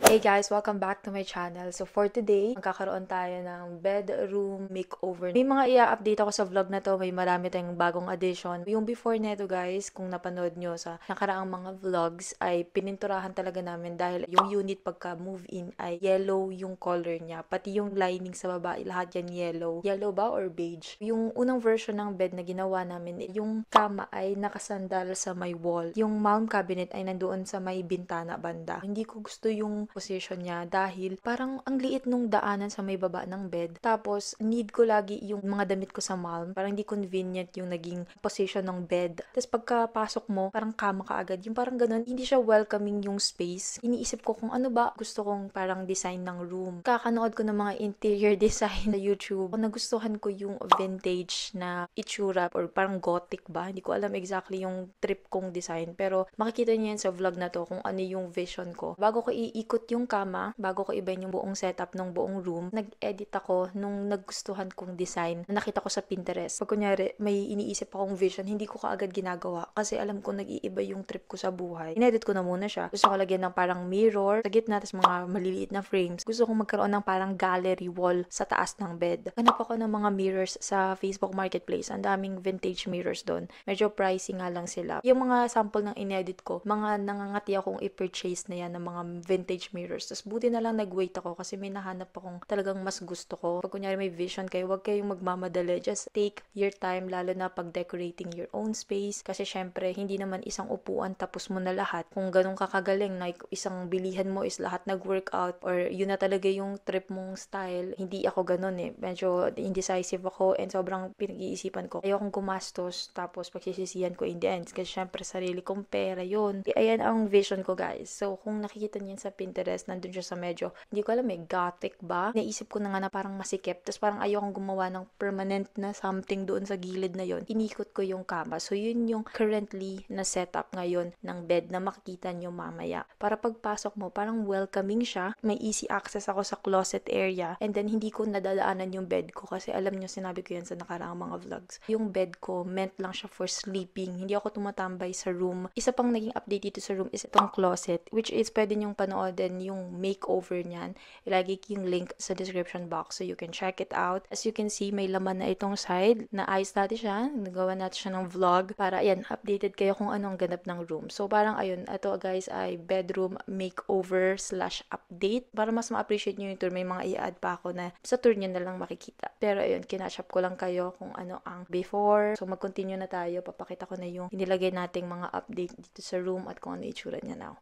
Hey guys, welcome back to my channel. So for today, magkakaroon tayo ng bedroom makeover. May mga i-update ako sa vlog na to, may marami tayong bagong addition. Yung before neto guys, kung napanood nyo sa nakaraang mga vlogs, ay pininturahan talaga namin dahil yung unit pagka move in ay yellow yung color niya. Pati yung lining sa baba, lahat yan yellow. Yellow ba or beige? Yung unang version ng bed na ginawa namin, yung kama ay nakasandal sa may wall. Yung mount cabinet ay nandoon sa may bintana banda. Hindi ko gusto yung position niya dahil parang ang liit nung daanan sa may baba ng bed. Tapos, need ko lagi yung mga damit ko sa mall. Parang hindi convenient yung naging position ng bed. Tapos, pagkapasok mo, parang kama ka agad. Yung parang ganun, hindi siya welcoming yung space. Iniisip ko kung ano ba gusto kong parang design ng room. Kakanood ko ng mga interior design sa YouTube. Nagustuhan ko yung vintage na itsura or parang gothic ba? Hindi ko alam exactly yung trip kong design. Pero makikita niyo yan sa vlog na to kung ano yung vision ko. Bago ko iikot yung kama, bago ko ibahin yung buong setup ng buong room, nag-edit ako nung nagustuhan kong design na nakita ko sa Pinterest. Pag kunyari, may iniisip akong vision, hindi ko kaagad ginagawa kasi alam ko nag-iiba yung trip ko sa buhay. Inedit ko na muna siya. Gusto ko lagyan ng parang mirror sa gitna, tapos mga maliliit na frames. Gusto ko magkaroon ng parang gallery wall sa taas ng bed. Hanap ako ng mga mirrors sa Facebook Marketplace. Ang daming vintage mirrors doon. Medyo pricey nga lang sila. Yung mga sample ng inedit ko, mga nangangati akong i-purchase na yan ng mga vintage mirrors. Tapos buti na lang nag-wait ako kasi may nahanap akong talagang mas gusto ko. Pag kunyari may vision kayo, huwag kayong magmamadali. Just take your time, lalo na pag decorating your own space. Kasi syempre, hindi naman isang upuan tapos mo na lahat. Kung ganun kakagaling, like isang bilihan mo is lahat nag-workout or yun na talaga yung trip mong style. Hindi ako ganun eh. Medyo indecisive ako and sobrang pinag-iisipan ko. Ayokong gumastos tapos pagsisisihan ko in the end. Kasi syempre, sarili kong pera yun. Ayan ang vision ko guys. So, kung nakikita niyo sa Pinterest, nandun siya sa medyo, hindi ko alam gothic ba? Naisip ko na nga na parang masikip. Tapos parang ayokong gumawa ng permanent na something doon sa gilid na yon. Inikot ko yung kama. So, yun yung currently na setup ngayon ng bed na makikita nyo mamaya. Para pagpasok mo, parang welcoming siya. May easy access ako sa closet area. And then, hindi ko nadadaanan yung bed ko kasi alam nyo, sinabi ko yan sa nakaraang mga vlogs. Yung bed ko, meant lang siya for sleeping. Hindi ako tumatambay sa room. Isa pang naging update dito sa room is itong closet, which is pwede nyong panoodin yung makeover niyan. Ilagay ko yung link sa description box so you can check it out. As you can see, may laman na itong side. Naayos natin siya. Nagawa natin siya ng vlog para, ayan, updated kayo kung anong ganap ng room. So, parang, ayun, ito guys ay bedroom makeover / update. Para mas ma-appreciate nyo yung tour, may mga i-add pa ako na sa tour nyo na lang makikita. Pero, ayun, kinashop ko lang kayo kung ano ang before. So, mag-continue na tayo. Papakita ko na yung inilagay nating mga update dito sa room at kung ano itsura niya now.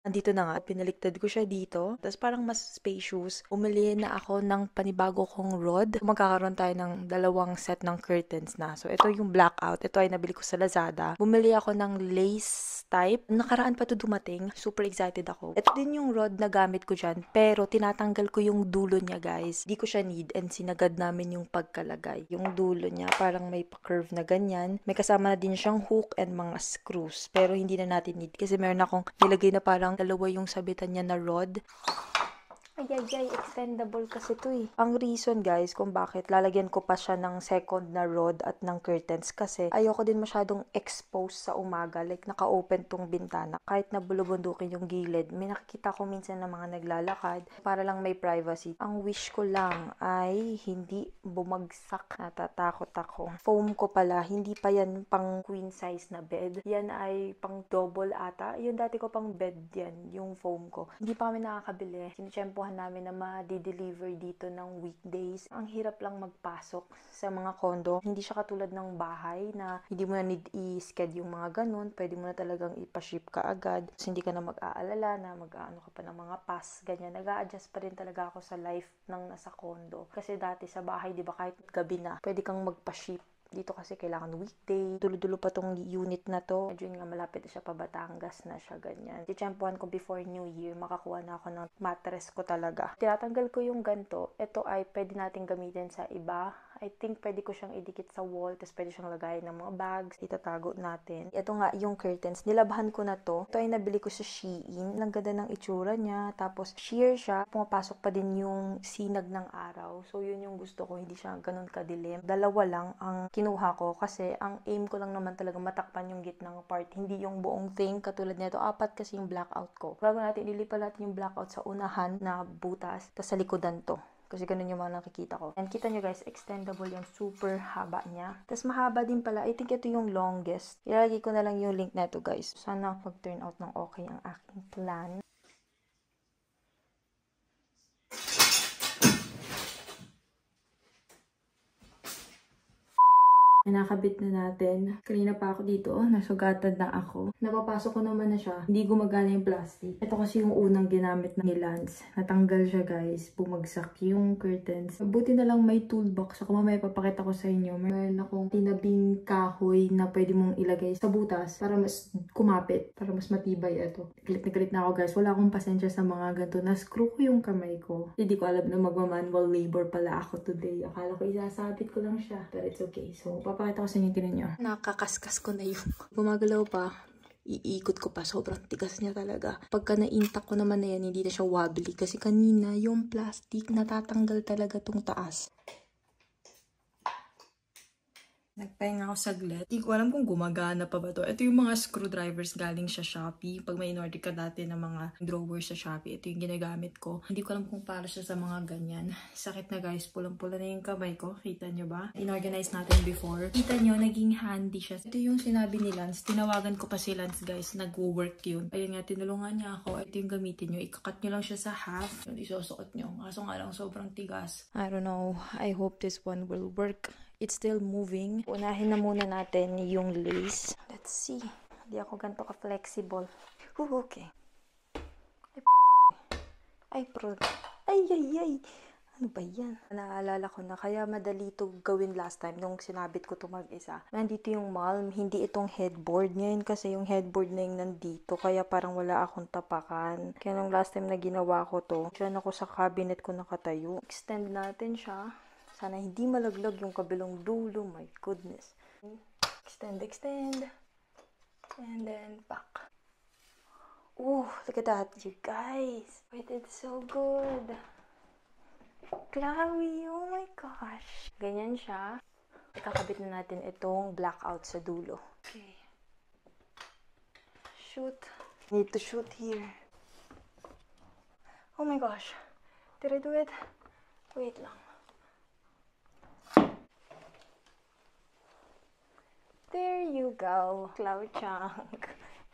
Andito na nga, pinaliktad ko siya dito. Tapos parang mas spacious. Umili na ako ng panibago kong rod. Magkakaroon tayo ng dalawang set ng curtains na. So, ito yung blackout. Ito ay nabili ko sa Lazada. Bumili ako ng lace type. Nakaraan pa to dumating. Super excited ako. Ito din yung rod na gamit ko dyan. Pero, tinatanggal ko yung dulo niya, guys. Di ko siya need and sinagad namin yung pagkalagay. Yung dulo niya, parang may pa-curve na ganyan. May kasama na din siyang hook and mga screws. Pero, hindi na natin need kasi meron akong nilagay na parang dalawa yung sabitan niya na rod. Ay, extendable kasi to eh. Ang reason guys kung bakit lalagyan ko pa siya ng second na rod at ng curtains kasi ayoko din masyadong expose sa umaga. Like naka-open tong bintana. Kahit na bulubundukin yung gilid. May nakikita ko minsan ng mga naglalakad para lang may privacy. Ang wish ko lang ay hindi bumagsak. Natatakot ako. Foam ko pala. Hindi pa yan pang queen size na bed. Yan ay pang double ata. Yung dati ko pang bed yan. Yung foam ko. Hindi pa kami nakakabili. Sinitsyempohan namin na ma-deliver dito ng weekdays. Ang hirap lang magpasok sa mga condo. Hindi siya katulad ng bahay na hindi mo na need i-sked yung mga ganun. Pwede mo na talagang ipaship ka agad. So, hindi ka na mag-aalala na mag-aano ka pa ng mga pass. Ganyan. Nag-a-adjust pa rin talaga ako sa life ng nasa condo. Kasi dati sa bahay, di ba, kahit gabi na, pwede kang magpa-ship. Dito kasi kailangan weekday. Dulo-dulo pa tong unit na to. Medyo nga malapit na siya pa Batangas na siya, ganyan. Titsyempohan ko before New Year, makakuha na ako ng mattress ko talaga. Tinatanggal ko yung ganto. Ito ay pwede natin gamitin sa iba. I think pwede ko siyang idikit sa wall, tapos pwede siyang lagayin ng mga bags. Itatago natin. Ito nga yung curtains. Nilabahan ko na to. Ito ay nabili ko sa Shein. Ang ganda ng itsura niya. Tapos sheer siya. Pumapasok pa din yung sinag ng araw. So yun yung gusto ko. Hindi siya ganun kadilim. Dalawa lang ang kinuha ko kasi ang aim ko lang naman talaga matakpan yung gitnang part. Hindi yung buong thing. Katulad nito, 4 kasi yung blackout ko. Bago natin ililipat natin yung blackout sa unahan na butas. Tapos sa likodan to. Kasi ganun yung mga nakikita ko. And kita nyo guys, extendable yung super haba niya. Tapos mahaba din pala. I think ito yung longest. Ilalagay ko na lang yung link na ito guys. Sana mag-turn out ng okay ang aking plan. Nakabit na natin. Kanina pa ako dito, nasugatan na ako. Napapasok ko naman na siya. Hindi gumagana yung plastic. Ito kasi yung unang ginamit ni Lance. Natanggal siya guys. Bumagsak yung curtains. Buti na lang may toolbox. Ako mamaya papakita ko sa inyo. Meron akong tinabing kahoy na pwede mong ilagay sa butas para mas kumapit. Para mas matibay ito. Galit na ako guys. Wala akong pasensya sa mga ganito. Na-screw ko yung kamay ko. Hindi ko alam na magma-manual labor pala ako today. Akala ko isasabit ko lang siya. But it's okay. So, papakita ko sa inyo, tinan nyo. Nakakaskas ko na yung gumagalaw pa. Iikot ko pa. Sobrang tigas niya talaga. Pagka na-intact ko naman na yan, hindi na siya wobbly. Kasi kanina, yung plastic, natatanggal talaga tong taas. Nagpahinga ako saglit. Hindi ko alam kung gumagana pa ba to. Ito yung mga screwdrivers galing sa Shopee. Pag may in-order ka dati ng mga drawers sa Shopee, ito yung ginagamit ko. Hindi ko alam kung para siya sa mga ganyan. Sakit na guys. Pulang-pula na yung kamay ko. Kita nyo ba? Inorganize natin before. Kita nyo, naging handy siya. Ito yung sinabi ni Lance. Tinawagan ko pa si Lance guys. Nag-work yun. Ayun nga, tinulungan niya ako. Ito yung gamitin nyo. Ikakat nyo lang siya sa half. Yung isusuot nyo. Kaso nga lang, sobrang tigas. I don't know. I hope this one will work. It's still moving. Unahin na muna natin yung lace. Let's see. Hindi ako ganito ka-flexible. Okay. Ay, ay. Ano ba yan? Naalala ko na kaya madali ito gawin last time nung sinabit ko ito mag-isa. Nandito yung malm, hindi itong headboard. Ngayon kasi yung headboard na yung nandito. Kaya parang wala akong tapakan. Kaya nung last time na ginawa ko to, dyan ako sa cabinet ko nakatayo. Extend natin siya. Sana hindi malaglag yung kabilang dulo. My goodness. Extend. And then back. Ooh, look at that, you guys. Wait, it's so good. Chloe, oh my gosh. Ganyan siya. Ikakabit na natin itong blackout sa dulo. Okay. Shoot. Need to shoot here. Oh my gosh. Did I do it? Wait lang. There you go, Cloud Chunk.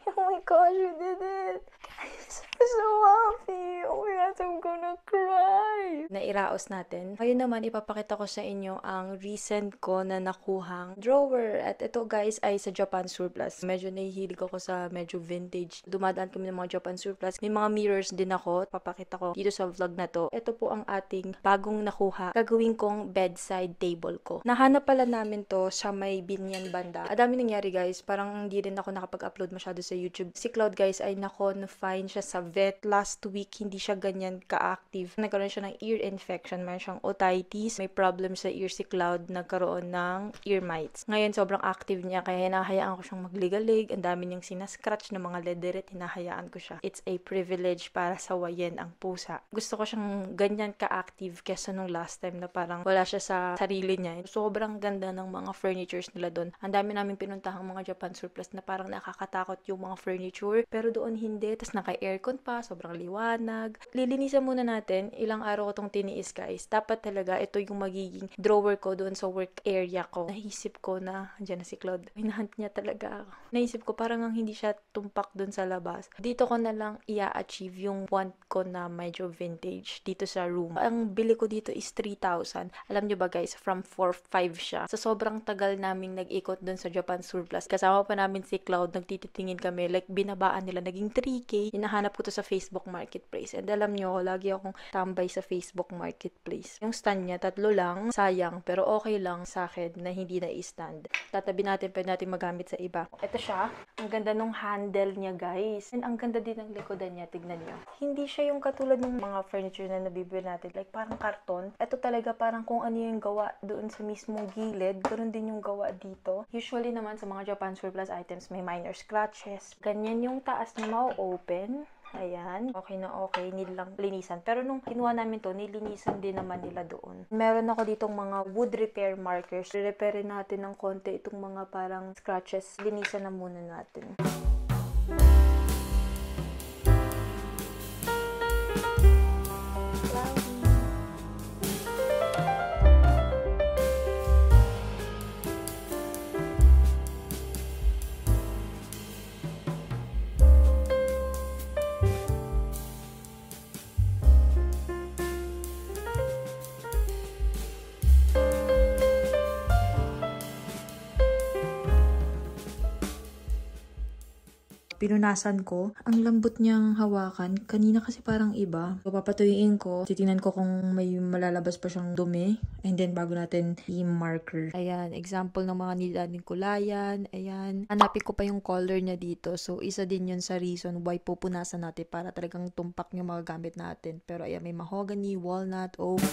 Oh my gosh, you did it! Guys, I'm so happy! Oh my gosh, I'm gonna cry! Nairaos natin. Ngayon naman, ipapakita ko sa inyo ang recent ko na nakuhang drawer. At ito guys ay sa Japan Surplus. Medyo nahihilig ako sa medyo vintage. Dumadaan kami ng mga Japan Surplus. May mga mirrors din ako. Papakita ko dito sa vlog na to. Ito po ang ating bagong nakuha. Gagawin kong bedside table ko. Nahanap pala namin to sa may Binyan banda. Adami nangyari guys. Parang hindi rin ako nakapag-upload masyado sa YouTube. Si Cloud guys ay na-confine siya sa vet last week. Hindi siya ganyan ka-active. Nagkaroon siya ng ear infection. Mayroon siyang otitis. May problem sa ear si Cloud. Nagkaroon ng ear mites. Ngayon sobrang active niya kaya hinahayaan ko siyang magligalig. Ang dami niyang sinascratch ng mga lederet. Hinahayaan ko siya. It's a privilege para sawayin ang pusa. Gusto ko siyang ganyan ka-active kesa nung last time na parang wala siya sa sarili niya. Sobrang ganda ng mga furnitures nila doon. Ang dami namin pinuntahang mga Japan Surplus na parang nakakatakot yung mga furniture. Pero doon hindi. Tapos naka-aircon pa. Sobrang liwanag. Lilinisan muna natin. Ilang araw ko tong tiniis guys. Dapat talaga ito yung magiging drawer ko doon sa work area ko. Naisip ko na, andyan na si Claude. Hinahunt niya talaga ako. Naisip ko parang hindi siya tumpak doon sa labas. Dito ko na lang i-achieve yung want ko na medyo vintage dito sa room. Ang bili ko dito is 3,000. Alam nyo ba guys, from 4,500 siya. Sa sobrang tagal naming nag-ikot doon sa Japan Surplus. Kasama pa namin si Cloud, nagtititingin kami. Like, binabaan nila. Naging 3K. day, hinahanap ko to sa Facebook Marketplace. And alam nyo, lagi akong tambay sa Facebook Marketplace. Yung stand niya, 3 lang. Sayang, pero okay lang sa akin na hindi na i-stand. Tatabi natin, pwede natin magamit sa iba. Ito siya. Ang ganda nung handle niya, guys. And ang ganda din ng likodan niya. Tignan niyo. Hindi siya yung katulad ng mga furniture na nabibili natin. Like, parang karton. Ito talaga parang kung ano yung gawa doon sa mismong gilid. Ganoon din yung gawa dito. Usually naman sa mga Japan surplus items, may minor scratches. Ganyan yung taas na ma-open. Ayan. Okay na okay. Need lang linisan. Pero nung kinuha namin to, nilinisan din naman nila doon. Meron ako ditong mga wood repair markers. Repairin natin ng konti itong mga parang scratches. Linisan na muna natin. Pinunasan ko. Ang lambot niyang hawakan. Kanina kasi parang iba. So, papatuyuin ko. Titingnan ko kung may malalabas pa siyang dumi. And then, bago natin i-marker. Ayan. Example ng mga nilaning kulayan. Ayan. Hanapin ko pa yung color niya dito. So, isa din yun sa reason why pupunasan natin para talagang tumpak yung mga gamit natin. Pero, ayan. May mahogany, walnut, oak.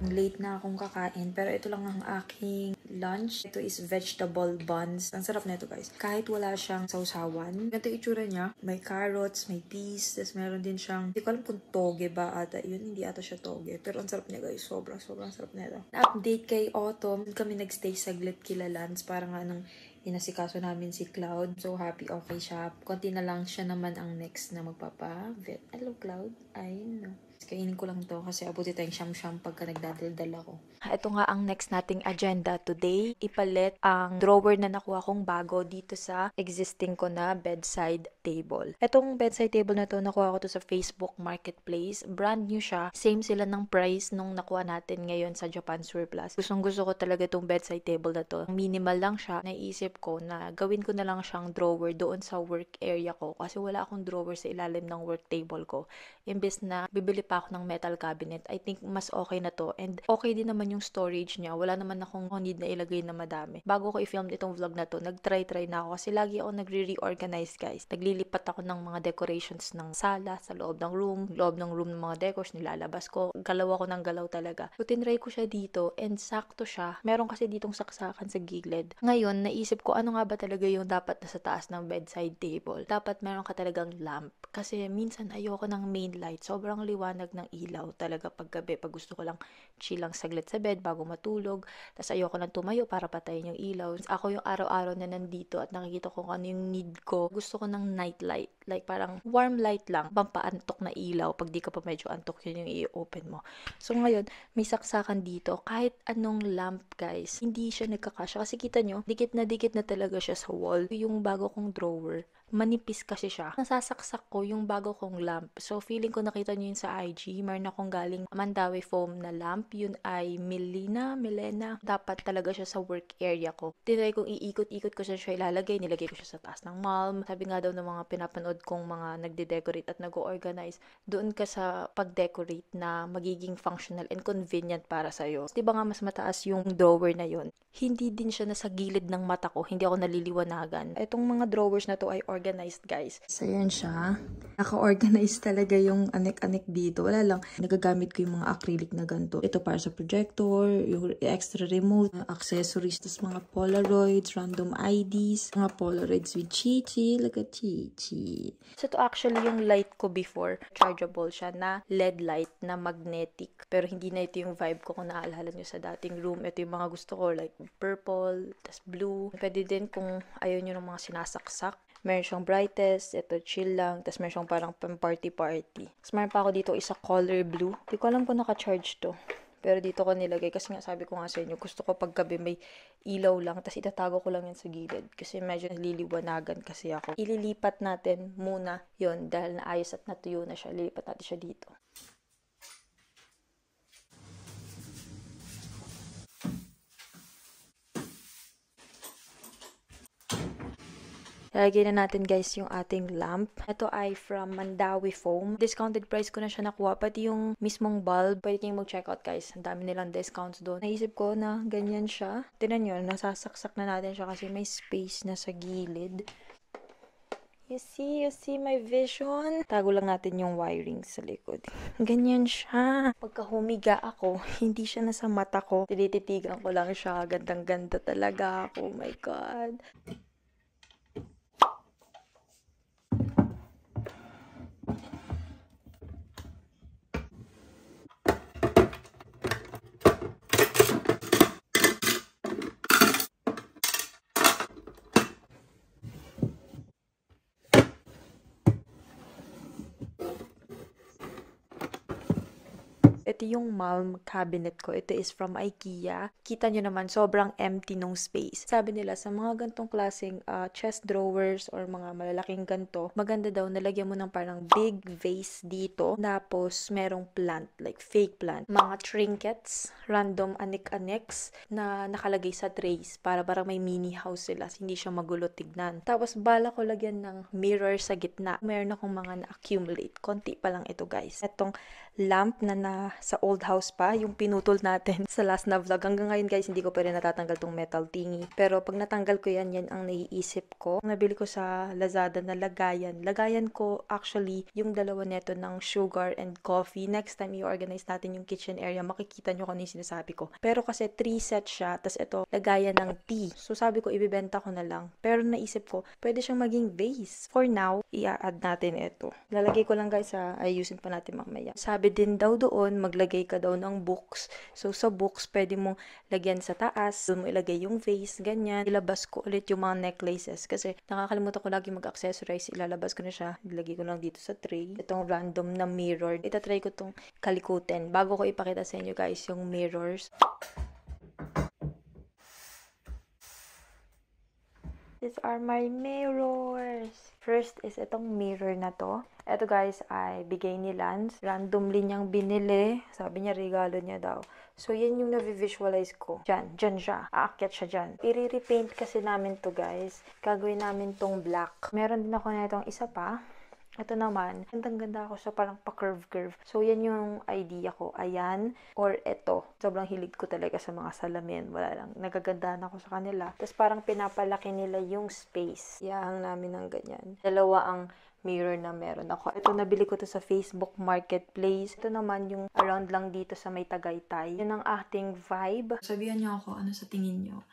Late na akong kakain, pero ito lang ang aking lunch. Ito is vegetable buns. Ang sarap na ito, guys. Kahit wala siyang sausawan. Ganito yung itsura niya. May carrots, may peas, tapos meron din siyang, hindi ko alam kung toge ba ata. Yun, hindi ata siya toge. Pero ang sarap niya, guys. Sobrang sarap na ito. Na-update kay Autumn. Kami nagstay saglit kila Lance para nga nung inasikaso namin si Cloud. So happy, okay siya. Konti na lang siya naman ang next na magpapa-vet. Hello, Cloud. I know. Kainin ko lang to kasi abuti tayong siyam-siyam pagka nagdadaldal ako. Ito nga ang next nating agenda today. Ipalit ang drawer na nakuha kong bago dito sa existing ko na bedside table. Itong bedside table na to, nakuha ko to sa Facebook Marketplace. Brand new siya. Same sila ng price nung nakuha natin ngayon sa Japan Surplus. Gustong gusto ko talaga itong bedside table na to. Minimal lang siya. Naisip ko na gawin ko na lang siyang drawer doon sa work area ko kasi wala akong drawer sa ilalim ng work table ko. Imbes na bibili pa ako ng metal cabinet, I think mas okay na to. And okay din naman yung storage niya. Wala naman akong need na ilagay na madami. Bago ko i-film itong vlog na to, nag-try na ako kasi lagi ako nagre-reorganize, guys. Naglilipat ako ng mga decorations ng sala, sa loob ng room ng mga decors, nilalabas ko. Galaw ako ng galaw talaga. So, tinry ko siya dito and sakto siya. Meron kasi ditong saksakan sa gilid. Ngayon, naisip ko ano nga ba talaga yung dapat na sa taas ng bedside table. Dapat meron ka talagang lamp. Kasi minsan ayoko ng main light. Sobrang liwanag ng ilaw talaga paggabi. Pag gusto ko lang chill lang saglit sa bed bago matulog. Tapos ayoko nang tumayo para patayin yung ilaw. Ako yung araw-araw na nandito at nakikita ko kung ano yung need ko. Gusto ko ng night light. Like parang warm light lang. Pampaantok na ilaw. Pag di ka pa medyo antok, yun yung i-open mo. So ngayon, may saksakan dito. Kahit anong lamp, guys, hindi siya nagkakasya. Kasi kita nyo, dikit na talaga siya sa wall. Yung bago kong drawer, manipis kasi siya. Nasasaksak ko yung bago kong lamp. So, feeling ko nakita nyo yun sa IG. Meron akong galing Mandawi foam na lamp. Yun ay Milena. Dapat talaga siya sa work area ko. Tinry kong iikot-ikot ko siya ilalagay. Nilagay ko siya sa taas ng malm. Sabi nga daw ng mga pinapanood kong mga nagde-decorate at nag-organize, doon ka sa pag-decorate na magiging functional and convenient para sa'yo. Diba nga mas mataas yung drawer na yun? Hindi din siya nasa gilid ng mata ko. Hindi ako naliliwanagan. Itong mga drawers na to ay organized, guys. So, yan siya. Naka-organize talaga yung anik-anik dito. Wala lang. Nagagamit ko yung mga acrylic na ganito. Ito para sa projector, yung extra remote, accessories, tas mga Polaroids, random IDs, mga Polaroids with Chichi. Look at Chichi. So, ito actually yung light ko before. Chargeable siya na LED light na magnetic. Pero hindi na ito yung vibe ko kung naalala nyo sa dating room. Ito yung mga gusto ko, like purple, tas blue. Pwede din kung ayaw nyo ng mga sinasaksak. Meron siyang brightest, ito chill lang, tas meron siyang parang party-party. Tapos meron pa ako dito isa color blue. Hindi ko alam kung naka-charge to. Pero dito ko nilagay kasi nga sabi ko nga sa inyo, gusto ko paggabi may ilaw lang, tas itatago ko lang yan sa gilid. Kasi medyo naliliwanagan kasi ako. Ililipat natin muna yon dahil naayos at natuyo na siya. Lilipat natin siya dito. Lalagay na natin guys yung ating lamp. Ito ay from Mandawi Foam. Discounted price ko na siya nakuha. Pati yung mismong bulb, pwede kayong mag-checkout guys. Ang dami nilang discounts doon. Naisip ko na ganyan siya. Tignan nyo, nasasaksak na natin siya kasi may space na sa gilid. You see my vision? Tago lang natin yung wiring sa likod. Ganyan siya. Pagka humiga ako, hindi siya nasa mata ko. Tinititigan ko lang siya. Gandang-ganda talaga. Oh my God. Ito yung Malm cabinet ko. Ito is from IKEA. Kita nyo naman, sobrang empty nung space. Sabi nila, sa mga gantong klaseng chest drawers or mga malalaking ganto, maganda daw, nalagyan mo ng parang big vase dito. Tapos, merong plant, like fake plant. Mga trinkets, random anik-aneks na nakalagay sa trays para parang may mini house sila. Hindi siya magulo tignan. Tapos, bala ko lagyan ng mirror sa gitna. Meron akong mga na-accumulate. Konti pa lang ito, guys. Itong lamp na sa old house pa, yung pinutol natin sa last na vlog. Hanggang ngayon guys, hindi ko pa rin natatanggal tong metal thingy. Pero pag natanggal ko yan, yan ang naiisip ko. Nabili ko sa Lazada na lagayan. Lagayan ko actually yung dalawa neto ng sugar and coffee. Next time i-organize natin yung kitchen area, makikita nyo kung ano yung sinasabi ko. Pero kasi 3 sets siya, tas ito, lagayan ng tea. So sabi ko, ibibenta ko na lang. Pero naisip ko, pwede siyang maging vase. For now, i-add natin ito. Lalagay ko lang guys, ayusin pa natin mamaya. Sabi din daw doon, maglagay ka daw ng books. So, sa books, pwede mong lagyan sa taas. Doon mo ilagay yung vase, ganyan. Ilabas ko ulit yung mga necklaces. Kasi nakakalimutan ko lagi mag-accessorize. Ilalabas ko na siya. Ilagay ko lang dito sa tray. Itong random na mirror. Itatry ko itong kalikutin. Bago ko ipakita sa inyo guys yung mirrors. These are my mirrors. First is itong mirror na to. Ito guys ay bigay ni Lance. Randomly niyang binili. Sabi niya regalo niya daw. So yan yung na-visualize ko. Diyan siya. Aakyat siya dyan. I-repaint kasi namin to guys. Gagawin namin tong black. Meron din ako na itong isa pa. Ito naman, gandang-ganda ako sa parang pa-curve-curve. So, yan yung idea ko. Ayan, or ito. Sobrang hilig ko talaga sa mga salamin. Wala lang, nagagandahan ako sa kanila. Tapos parang pinapalaki nila yung space. Iyahang namin ng ganyan. Dalawa ang mirror na meron ako. Ito, nabili ko to sa Facebook Marketplace. Ito naman yung around lang dito sa may Tagaytay. Yun ang ating vibe. Sabihan niyo ako, ano sa tingin niyo?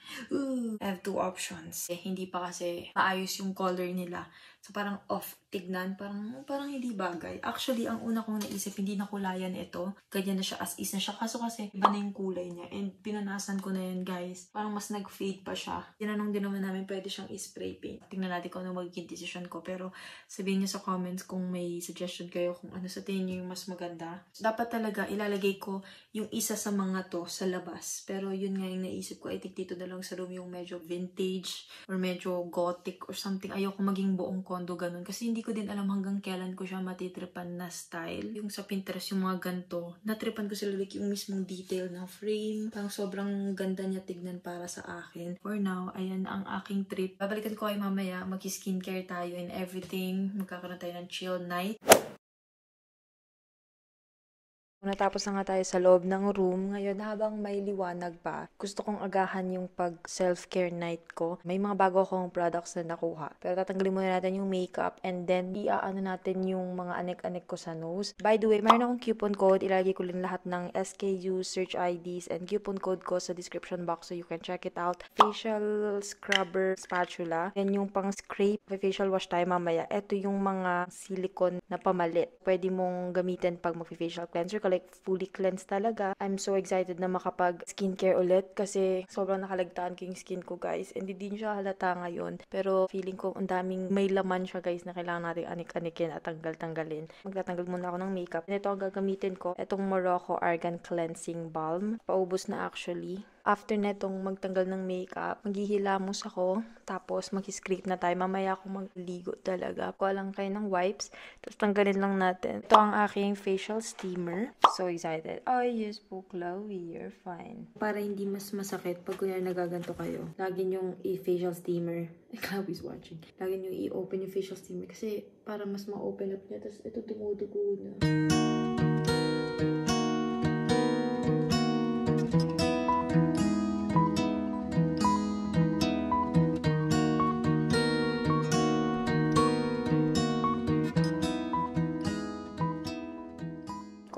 I have 2 options. Hindi pa kasi maayos yung color nila. So, parang off tignan. Parang hindi bagay. Actually, ang una kong naisip, hindi na kulayan ito. Ganyan na siya, as is na siya. Kaso kasi, iba na yung kulay niya. And pinunasan ko na yan, guys. Parang mas nag-fade pa siya. Tinanong din naman namin, pwede siyang i-spray paint. Tingnan natin kung ano magiging decision ko. Pero, sabihin niyo sa comments kung may suggestion kayo kung ano sa tingin niyo yung mas maganda. So, dapat talaga, ilalagay ko yung isa sa mga to sa labas. Pero, yun nga yung naisip ko. I think dito na lang sa room yung medyo vintage or medyo gothic or something. Ayoko maging buong condo ganun. Kasi hindi ko din alam hanggang kailan ko siya matitripan na style. Yung sa Pinterest, yung mga ganto, natripan ko sila like yung mismong detail ng frame. Parang sobrang ganda niya tignan para sa akin. For now, ayan ang aking trip. Babalikan ko kayo mamaya. Mag-skincare tayo and everything. Magkakaroon tayo ng chill night. Natapos na nga tayo sa loob ng room. Ngayon, habang may liwanag pa, gusto kong agahan yung pag self-care night ko. May mga bago akong products na nakuha. Pero tatanggalin muna natin yung makeup and then iaano natin yung mga anek-anek ko sa nose. By the way, mayroon akong coupon code. Ilagay ko rin lahat ng SKUs, search IDs, and coupon code ko sa description box so you can check it out. Facial scrubber spatula. Then yung pang scrape, facial wash tayo mamaya. Ito yung mga silicone na pamalit. Pwede mong gamitin pag mag-facial cleanser ka, like fully cleansed talaga. I'm so excited na makapag skincare ulit kasi sobrang nakalagtaan ko yung skin ko, guys. And hindi din siya halata ngayon. Pero feeling ko ang daming may laman siya, guys, na kailangan natin anik-anikin at tanggal-tanggalin. Magtatanggal muna ako ng makeup. And ito ang gagamitin ko. Itong Morocco Argan Cleansing Balm. Paubos na actually. After netong magtanggal ng makeup, maghihilamos ako, tapos mag-scrape na tayo. Mamaya ako magligo talaga. Kuha lang kayo ng wipes, tapos tanggalin lang natin. Ito ang aking facial steamer. So excited. Oh, yes po, Chloe, you're fine. Para hindi mas masakit pag kunyari nagaganto kayo, lagi yung i-facial steamer. Chloe's watching. Lagi nyo i-open yung facial steamer kasi para mas ma-open up niya. Tapos ito dumudugo na.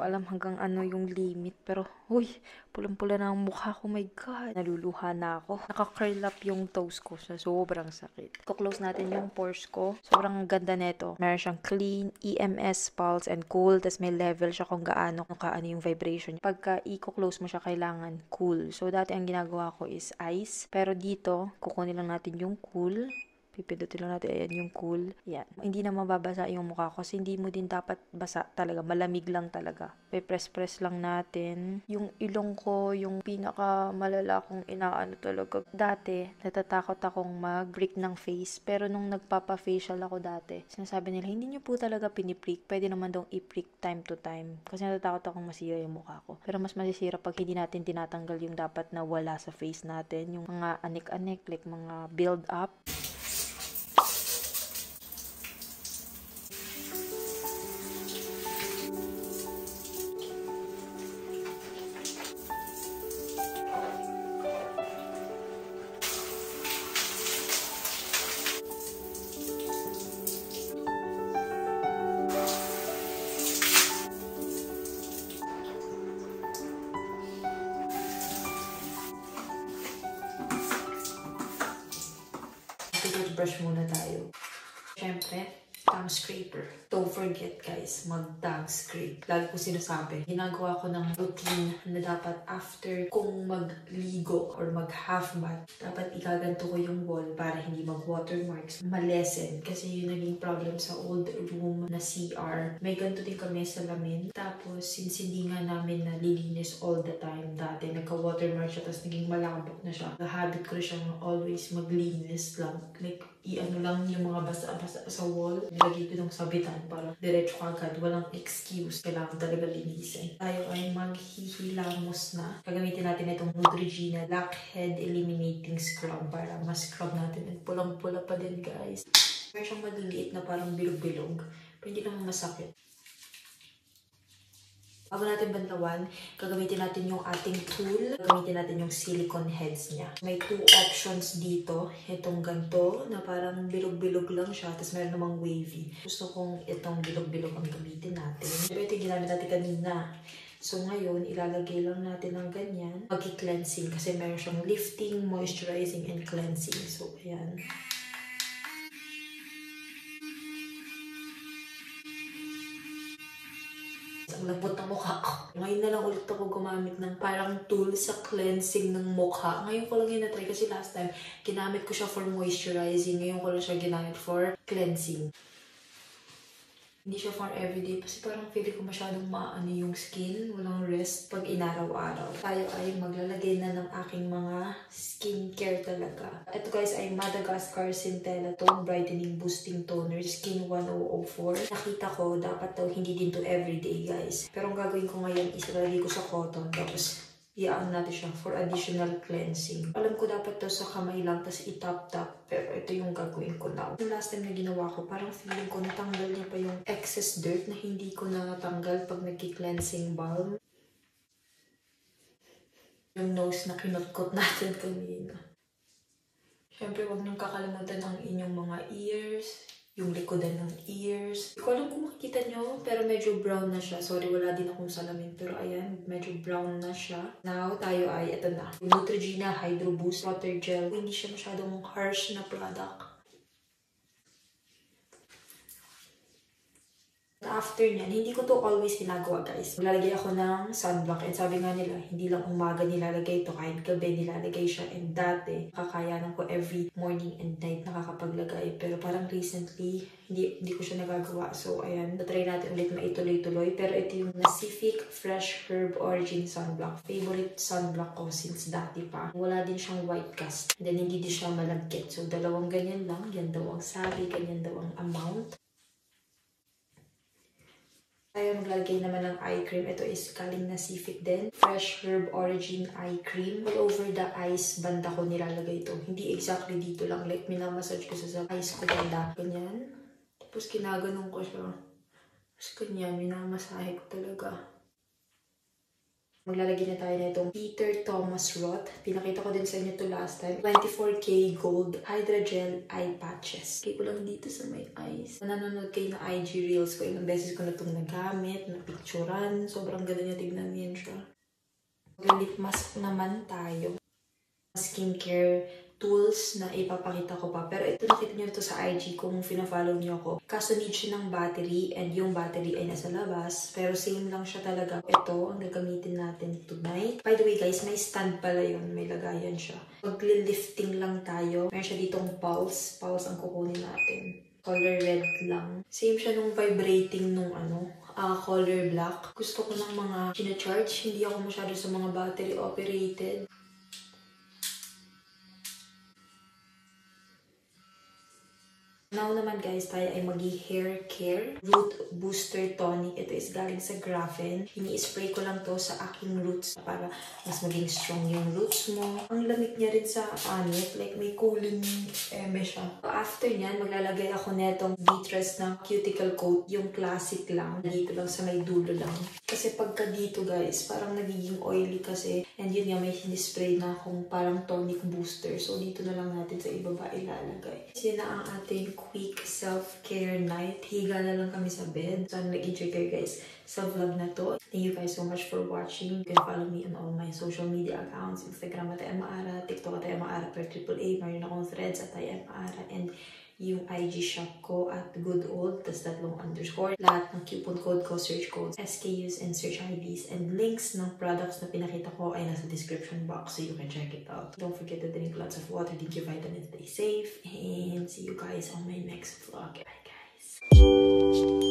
Alam hanggang ano yung limit. Pero, uy, pulang-pula na ang mukha ko. My God. Naluluha na ako. Naka-curl up yung toes ko sa sobrang sakit. Ko-close natin yung pores ko. Sobrang ganda neto. Meron siyang clean, EMS, pulse, and cool. Tapos may level siya kung kaano yung vibration. Pagka i-close mo siya, kailangan cool. So, dati ang ginagawa ko is ice. Pero dito, kukunin lang natin yung cool. Pipindutin lang natin, ayan yung cool. Yan. Hindi na mababasa yung mukha ko kasi hindi mo din dapat basa talaga. Malamig lang talaga. Pe-press-press lang natin. Yung ilong ko, yung pinaka malala kong inaano talaga. Dati, natatakot akong mag-prick ng face. Pero nung nagpapa-facial ako dati, sinasabi nila, hindi nyo po talaga piniprick. Pwede naman dong i-prick time to time. Kasi natatakot akong masira yung mukha ko. Pero mas masisira pag hindi natin tinatanggal yung dapat na wala sa face natin. Yung mga anik-anik, like mga build-up. Brush muna tayo. Siyempre, tongue scraper. Don't forget, guys, mag-tongue scrape. Lagi ko sinasabi, ginagawa ko ng routine na dapat after kung magligo or mag-half bath, dapat igaganto ko yung wall para hindi mag-watermarks. Malesen. Kasi yung naging problem sa old room na CR. May ganito din kami sa lamin. Tapos, since hindi nga namin nalilinis all the time dati, nagka-watermark siya, tapos naging malambot na siya. Habit ko siyang always maglinis lang. Like, i-ano lang yung mga basa-basa sa wall. Nilagay ko ng sabitan para diretso agad. Walang excuse. Kailangan talaga linisin. Tayo ay maghihilamos na. Gagamitin natin itong Neutrogena Blackhead Eliminating Scrub para mas-scrub natin. At pulang-pula pa din, guys. Meron siyang maliliit na parang bilog-bilog. Pero hindi naman masakit. Bago natin banlawan, gagamitin natin yung ating tool. Gagamitin natin yung silicone heads niya. May 2 options dito. Itong ganito, na parang bilog-bilog lang siya. Tapos meron namang wavy. Gusto kong itong bilog-bilog ang gamitin natin. Pero ito yung ginamit natin kanina. So ngayon, ilalagay lang natin ng ganyan. Mag-cleansing kasi meron siyang lifting, moisturizing, and cleansing. So, ayan. Ang lambot ng mukha ko. Ngayon na lang ulit ako gumamit ng parang tool sa cleansing ng mukha. Ngayon ko lang yun na-try kasi last time, ginamit ko siya for moisturizing. Ngayon ko lang siya ginamit for cleansing. Hindi siya for everyday kasi parang feeling ko masyadong maano yung skin. Walang rest pag inaraw-araw. Tayo ay maglalagay na ng aking mga skincare talaga. Ito, guys, ay Madagascar Centella Tone Brightening Boosting Toner Skin 1004. Nakita ko, dapat daw hindi din to everyday, guys. Pero ang gagawin ko ngayon is ilalagay ko sa cotton. Tapos Iyaan natin siya for additional cleansing. Alam ko dapat to sa kamay lang, tapos itap-tap. Pero ito yung gagawin ko now. Yung last time na ginawa ko, parang feeling ko natanggal niya pa yung excess dirt na hindi ko na natanggal pag nagki-cleansing balm. Yung nose na kinutkot natin kanina. Siyempre, huwag niyong kakalimutan ang inyong mga ears. Yung likodan ng ears. Hindi ko alam kung makikita nyo, pero medyo brown na siya. Sorry, wala din akong salamin. Pero ayan, medyo brown na siya. Now, tayo ay, ito na. Yung Neutrogena Hydro Boost Water Gel. Hindi siya masyadong harsh na product. After nyan, hindi ko to always ginagawa guys. Nilalagay ako ng sunblock and sabi nga nila, hindi lang umaga nilalagay ito, kahit gabi nilalagay siya. And dati, kakayanan ko every morning and night nakakapaglagay. Pero parang recently, hindi ko siya nagagawa. So ayan, try natin ulit maituloy-tuloy. Pero ito yung Pacific Fresh Herb Origin Sunblock. Favorite sunblock ko since dati pa. Wala din siyang white cast. And then hindi din siya malagkit. So dalawang ganyan lang. Yan daw ang sabi, ganyan daw ang amount. Tayo maglalagay naman ng eye cream. Ito is galing na Pacific din. Fresh Herb Origin Eye Cream. All over the eyes, banda ko nilalagay ito. Hindi exactly dito lang. Like, minamassage ko sa eyes ko banda. Ganyan. Tapos, kinaganong ko siya. Tapos, ganyan. Minamasahe ko talaga. Maglalagay na tayo na itong Peter Thomas Roth. Pinakita ko din sa inyo ito last time. 24K Gold Hydrogel Eye Patches. Kaya ko lang dito sa my eyes. Nanonood kayo ng IG Reels ko. Ilang beses ko na itong nagamit, napicturan. Sobrang ganda niya. Tignan niyan siya. Mag-lip mask naman tayo. Skincare tools na ipapakita ko pa. Pero ito nakita nyo ito sa IG kung fina-follow nyo ako. Kaso need siya ng battery and yung battery ay nasa labas. Pero same lang siya talaga. Ito ang gagamitin natin tonight. By the way guys, may stand pala yun. May lagayan siya. Pag-lifting lang tayo. Meron siya ditong pulse. Pulse ang kukunin natin. Color red lang. Same siya nung vibrating nung color black. Gusto ko ng mga charge. Hindi ako masyado sa mga battery operated. Now naman guys, tayo ay hair care root booster tonic. Ito is galing sa Grafen. Ini-spray ko lang to sa aking roots para mas maging strong yung roots mo. Ang lamig niya rin sa anit, like may cooling eme siya. So, after nyan, maglalagay ako netong Beatrice ng cuticle coat, yung classic lang. Dito lang sa may dulo lang. Kasi pagka dito guys, parang nagiging oily kasi. And yun nga, may sinispray na akong parang tonic booster. So dito na lang natin sa ibaba ilalagay. Kasi na ang ating quick self-care night. Higa na lang kami sa bed. So, nag-enjoy kayo guys sa vlog na to. Thank you guys so much for watching. You can follow me on all my social media accounts. Instagram at Maara, TikTok at Maara per AAA. Mayroon akong threads at Maara. And yung IG shop ko at Good Old, tas tatlong underscore. Lahat ng coupon code ko, search codes, SKUs, and search IDs. And links ng products na pinakita ko ay nasa description box so you can check it out. Don't forget to drink lots of water, drink your vitamins, stay safe, and see you guys on my next vlog. Bye guys!